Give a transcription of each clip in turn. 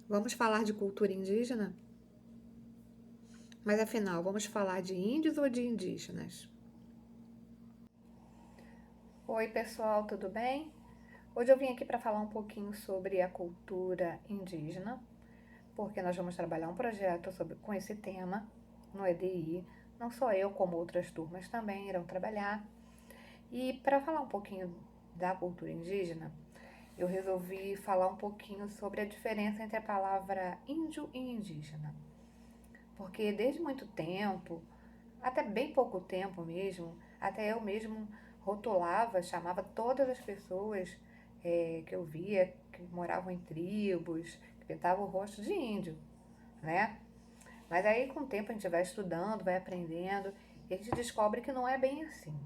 Vamos falar de cultura indígena? Mas afinal, vamos falar de índios ou de indígenas? Oi, pessoal, tudo bem? Hoje eu vim aqui para falar um pouquinho sobre a cultura indígena, porque nós vamos trabalhar um projeto com esse tema no EDI. Não só eu, como outras turmas também irão trabalhar. E para falar um pouquinho da cultura indígena, eu resolvi falar um pouquinho sobre a diferença entre a palavra índio e indígena. Porque desde muito tempo, até bem pouco tempo mesmo, até eu mesmo rotulava, chamava todas as pessoas que eu via, que moravam em tribos, que pintavam o rosto de índio, né? Mas aí com o tempo a gente vai estudando, vai aprendendo, e a gente descobre que não é bem assim.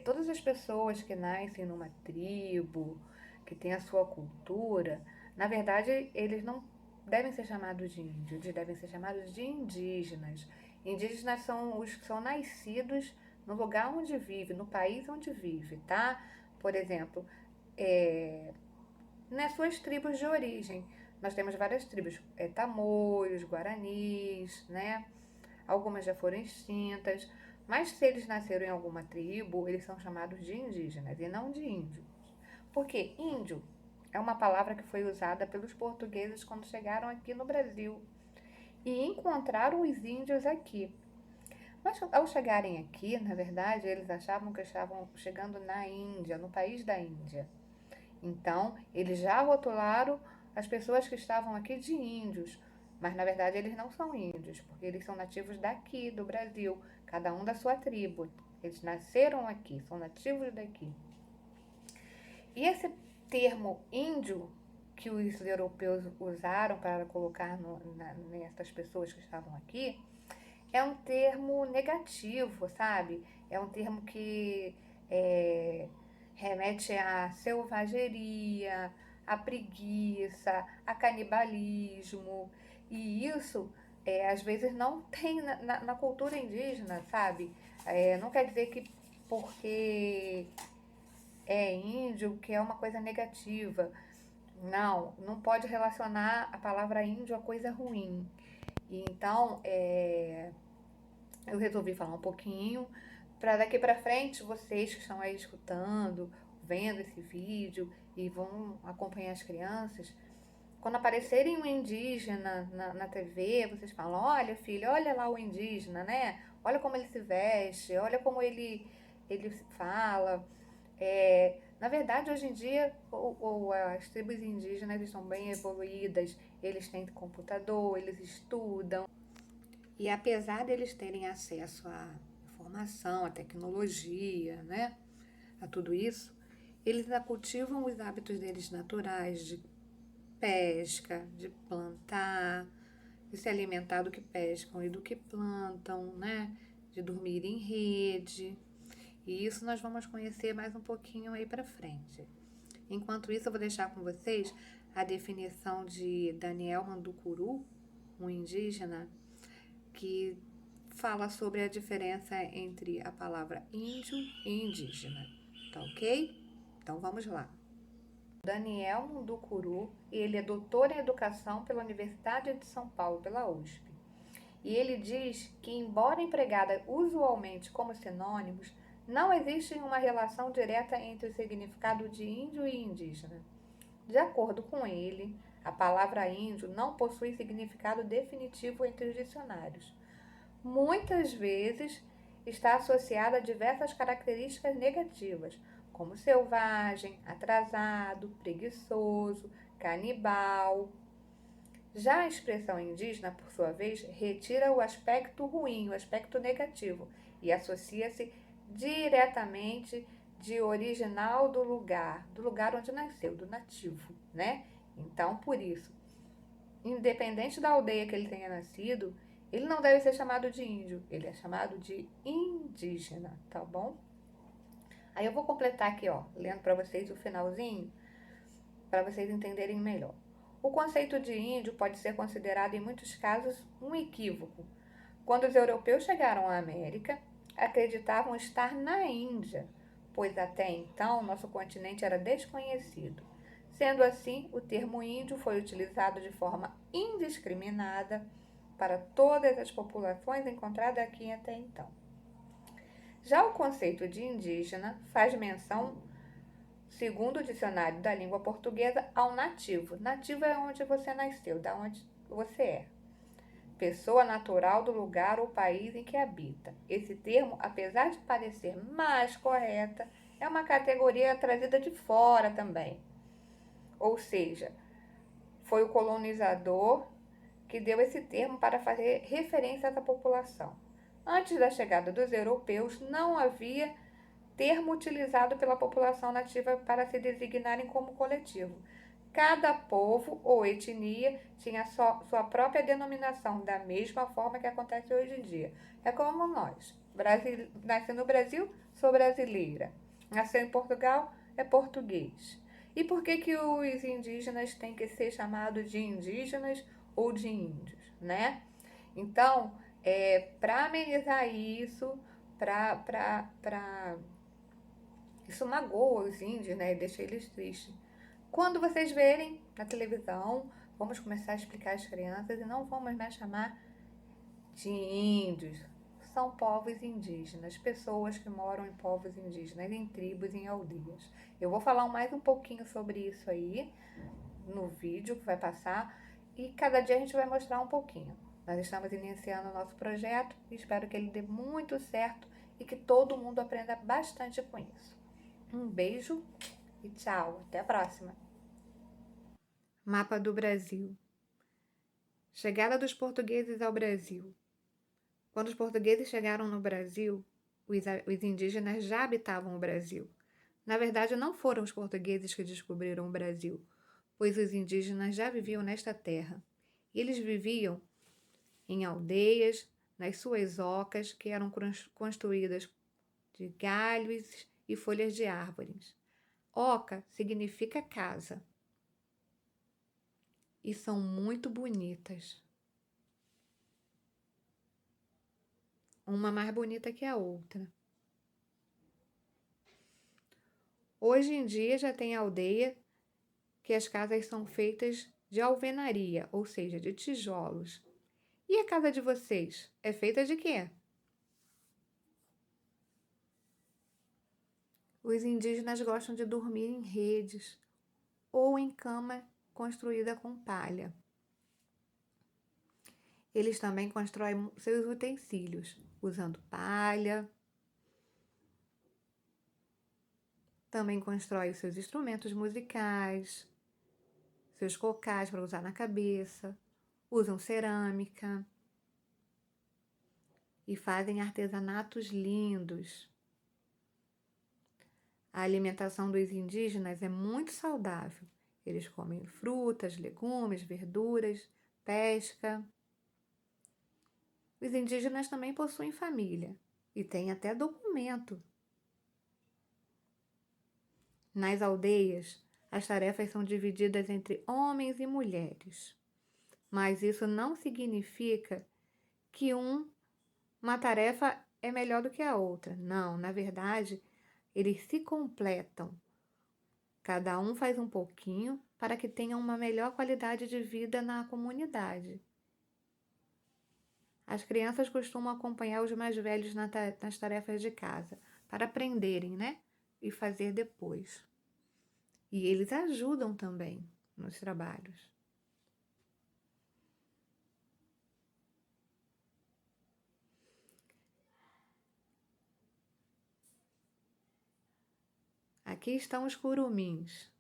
Todas as pessoas que nascem numa tribo, que tem a sua cultura, na verdade eles não devem ser chamados de índios, eles devem ser chamados de indígenas. Indígenas são os que são nascidos no lugar onde vive, no país onde vive, tá? Por exemplo, nas suas tribos de origem. Nós temos várias tribos, tamoios, guaranis, né? Algumas já foram extintas, mas se eles nasceram em alguma tribo, eles são chamados de indígenas e não de índios. Porque índio é uma palavra que foi usada pelos portugueses quando chegaram aqui no Brasil e encontraram os índios aqui. Mas ao chegarem aqui, na verdade, eles achavam que estavam chegando na Índia, no país da Índia. Então, eles já rotularam as pessoas que estavam aqui de índios, mas na verdade eles não são índios, porque eles são nativos daqui, do Brasil, cada um da sua tribo. Eles nasceram aqui, são nativos daqui. E esse termo índio que os europeus usaram para colocar nessas pessoas que estavam aqui é um termo negativo, sabe? É um termo que é, remete à selvageria, à preguiça, a canibalismo. E isso, às vezes, não tem na cultura indígena, sabe? Não quer dizer que porque é índio que é uma coisa negativa. Não, não pode relacionar a palavra índio a coisa ruim. E então, eu resolvi falar um pouquinho para daqui para frente vocês que estão aí escutando, vendo esse vídeo e vão acompanhar as crianças, quando aparecerem um indígena na TV, vocês falam: olha, filho, olha lá o indígena, né? Olha como ele se veste, olha como ele fala. Na verdade, hoje em dia, as tribos indígenas estão bem evoluídas, eles têm computador, eles estudam. E apesar deles terem acesso à informação, à tecnologia, né, a tudo isso, eles ainda cultivam os hábitos deles naturais de pesca, de plantar, de se alimentar do que pescam e do que plantam, né, de dormir em rede. E isso nós vamos conhecer mais um pouquinho aí para frente. Enquanto isso, eu vou deixar com vocês a definição de Daniel Manducuru, um indígena, que fala sobre a diferença entre a palavra índio e indígena, tá ok? Então vamos lá. Daniel Munducuru, ele é doutor em educação pela Universidade de São Paulo, pela USP. E ele diz que, embora empregada usualmente como sinônimos, não existe uma relação direta entre o significado de índio e indígena. De acordo com ele, a palavra índio não possui significado definitivo entre os dicionários. Muitas vezes está associada a diversas características negativas, como selvagem, atrasado, preguiçoso, canibal. Já a expressão indígena, por sua vez, retira o aspecto ruim, o aspecto negativo, e associa-se diretamente de original do lugar onde nasceu, do nativo, né? Então, por isso, independente da aldeia que ele tenha nascido, ele não deve ser chamado de índio, ele é chamado de indígena, tá bom? Aí eu vou completar aqui, ó, lendo para vocês o finalzinho, para vocês entenderem melhor. O conceito de índio pode ser considerado, em muitos casos, um equívoco. Quando os europeus chegaram à América, acreditavam estar na Índia, pois até então nosso continente era desconhecido. Sendo assim, o termo índio foi utilizado de forma indiscriminada para todas as populações encontradas aqui até então. Já o conceito de indígena faz menção, segundo o dicionário da língua portuguesa, ao nativo. Nativo é onde você nasceu, da onde você é. Pessoa natural do lugar ou país em que habita. Esse termo, apesar de parecer mais correta, é uma categoria trazida de fora também. Ou seja, foi o colonizador que deu esse termo para fazer referência a essa população. Antes da chegada dos europeus, não havia termo utilizado pela população nativa para se designarem como coletivo. Cada povo ou etnia tinha sua própria denominação, da mesma forma que acontece hoje em dia. É como nós. Nasci no Brasil, sou brasileira. Nasceu em Portugal, é português. E por que, que os indígenas têm que ser chamados de indígenas ou de índios, né? Então, para amenizar isso, para isso magoa os índios, né? E deixa eles tristes. Quando vocês verem na televisão, vamos começar a explicar às crianças e não vamos mais chamar de índios. São povos indígenas, pessoas que moram em povos indígenas, em tribos, em aldeias. Eu vou falar mais um pouquinho sobre isso aí no vídeo que vai passar e cada dia a gente vai mostrar um pouquinho. Nós estamos iniciando o nosso projeto e espero que ele dê muito certo e que todo mundo aprenda bastante com isso. Um beijo e tchau, até a próxima. Mapa do Brasil. Chegada dos portugueses ao Brasil. Quando os portugueses chegaram no Brasil, os indígenas já habitavam o Brasil. Na verdade, não foram os portugueses que descobriram o Brasil, pois os indígenas já viviam nesta terra. Eles viviam em aldeias, nas suas ocas, que eram construídas de galhos e folhas de árvores. Oca significa casa. E são muito bonitas. Uma mais bonita que a outra. Hoje em dia já tem aldeia que as casas são feitas de alvenaria, ou seja, de tijolos. E a casa de vocês é feita de quê? Os indígenas gostam de dormir em redes ou em cama construída com palha. Eles também constroem seus utensílios usando palha. Também constroem os seus instrumentos musicais, seus cocais para usar na cabeça, usam cerâmica e fazem artesanatos lindos. A alimentação dos indígenas é muito saudável. Eles comem frutas, legumes, verduras, pesca. Os indígenas também possuem família e têm até documento. Nas aldeias, as tarefas são divididas entre homens e mulheres. Mas isso não significa que uma tarefa é melhor do que a outra. Não, na verdade, eles se completam. Cada um faz um pouquinho para que tenha uma melhor qualidade de vida na comunidade. As crianças costumam acompanhar os mais velhos nas tarefas de casa, para aprenderem, né? E fazer depois. E eles ajudam também nos trabalhos. Aqui estão os curumins.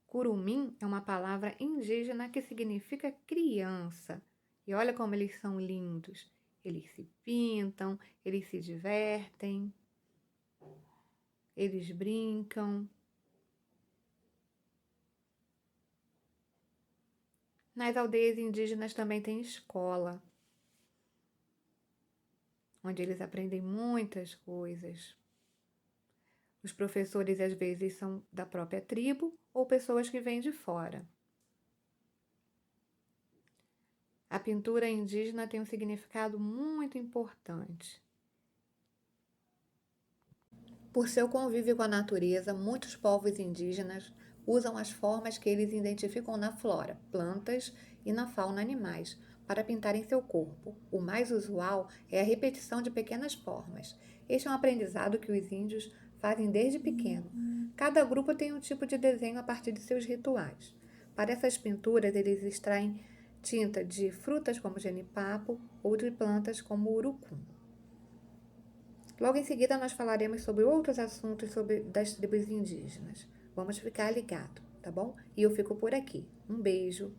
Curumim é uma palavra indígena que significa criança. E olha como eles são lindos. Eles se pintam, eles se divertem, eles brincam. Nas aldeias indígenas também tem escola, onde eles aprendem muitas coisas. Os professores às vezes são da própria tribo ou pessoas que vêm de fora. A pintura indígena tem um significado muito importante. Por seu convívio com a natureza, muitos povos indígenas usam as formas que eles identificam na flora, plantas e na fauna animais, para pintarem seu corpo. O mais usual é a repetição de pequenas formas. Este é um aprendizado que os índios fazem desde pequeno. Cada grupo tem um tipo de desenho a partir de seus rituais. Para essas pinturas, eles extraem tinta de frutas como genipapo ou de plantas como urucum. Logo em seguida, nós falaremos sobre outros assuntos das tribos indígenas. Vamos ficar ligado, tá bom? E eu fico por aqui. Um beijo.